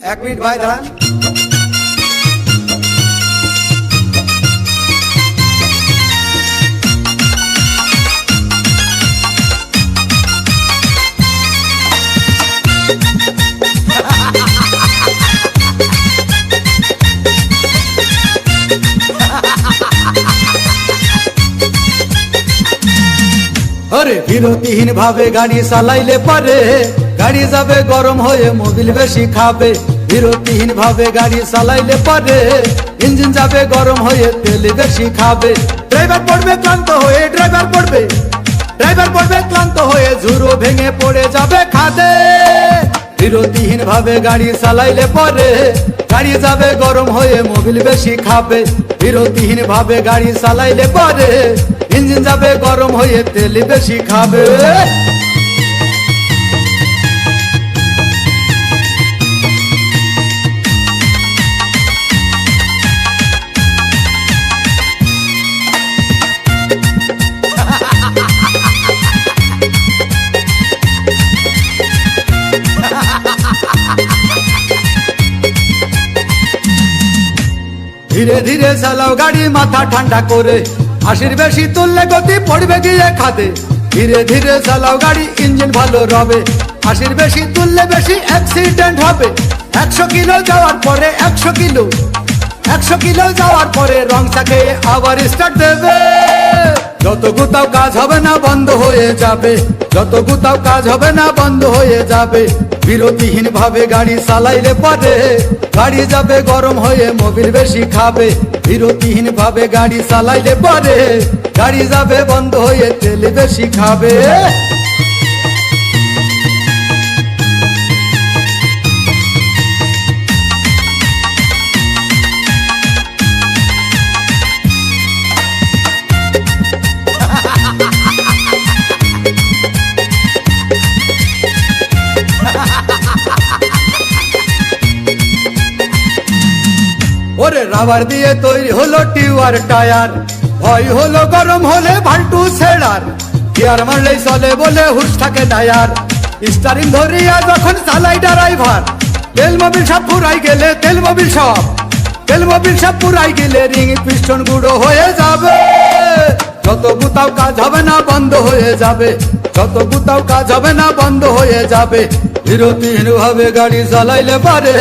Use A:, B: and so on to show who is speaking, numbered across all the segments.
A: এক মিনিট ভাই দাঁড়ান। अरे বিরতিহীন ভাবে গাড়ি চালাইলে পারে গাড়ি যাবে গরম হয়ে মোবিল বেশি খাবে। বিরতিহীন ভাবে গাড়ি চালাইলে পারে ইঞ্জিন যাবে গরম হয়ে তেল বেশি খাবে। ড্রাইভার পড়বে ক্লান্ত হয়ে ড্রাইভার পড়বে ক্লান্ত হয়ে ঝুরো ভেঙে পড়ে যাবে খাদে। বিরতিহীন ভাবে গাড়ি চালাইলে পারে গাড়ি যাবে গরম হয়ে মোবিল বেশি খাবে। বিরতিহীন ভাবে গাড়ি চালাইলে পারে ইঞ্জিন যাবে গরম হয়ে তেল বেশি খাবে। ধীরে ধীরে চালাও গাড়ি মাথা ঠান্ডা করে, 80 বেশি তুললে গতি পড়বে গিয়ে খাদে। ধীরে ধীরে চালাও গাড়ি ইঞ্জিন ভালো রবে, 80 বেশি তুললে বেশি অ্যাক্সিডেন্ট হবে। 100 কিলো যাওয়ার পরে 100 কিলো যাওয়ার পরে রং চাকে আবার স্টার্ট দেবে। যত গুতাও কাজ হবে না বন্ধ হয়ে যাবে, যত গুতাও কাজ হবে না বন্ধ হয়ে যাবে। বিরতিহীন ভাবে গাড়ি চালাইলে পারে গাড়ি যাবে গরম হয়ে মোবিল বেশি খাবে। বিরতিহীন ভাবে গাড়ি চালাইলে পারে গাড়ি যাবে বন্ধ হয়ে তেল বেশি খাবে। ওরে রাবার দিয়ে তৈরি হলো টিউয়ার টায়ার, ভয় হলো গরম হলে ভাল্টু ছেড়ার। গিয়ার মারলেই চলে বলে হুশ থাকে টায়ার, স্টারিং ধরিয়া যখন চালাই ড্রাইভার। তেল মোবিল সব পুরাই গেলে তেল মোবিল সব পুরাই গেলে রিং পিস্টন গুঁড়ো হয়ে যাবে। যত গুতাও কাজ হবে না বন্ধ হয়ে যাবে, যত গুতাও কাজ হবে না বন্ধ হয়ে যাবে। বিরতিহীন ভাবে গাড়ি চালাইলে পারে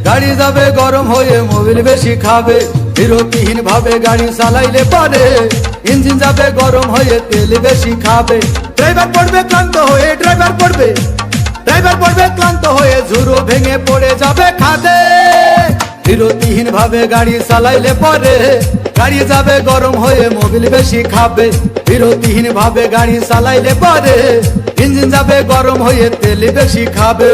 A: গাড়ি যাবে গরম হয়ে মোবিল বেশি খাবে। বিরতিহীন ভাবে গাড়ি চালাইলে পারে ইঞ্জিন যাবে গরম হয়ে তেল বেশি খাবে। ড্রাইভার পড়বে ক্লান্ত হয়ে ক্লান্ত হয়ে ঝুরো ভেঙে পড়ে যাবে খাদে। বিরতিহীন ভাবে গাড়ি চালাইলে পারে গাড়ি যাবে গরম হয়ে মোবিল বেশি খাবে। বিরতিহীন ভাবে গাড়ি চালাইলে পারে ইঞ্জিন যাবে গরম হয়ে তেল বেশি খাবে।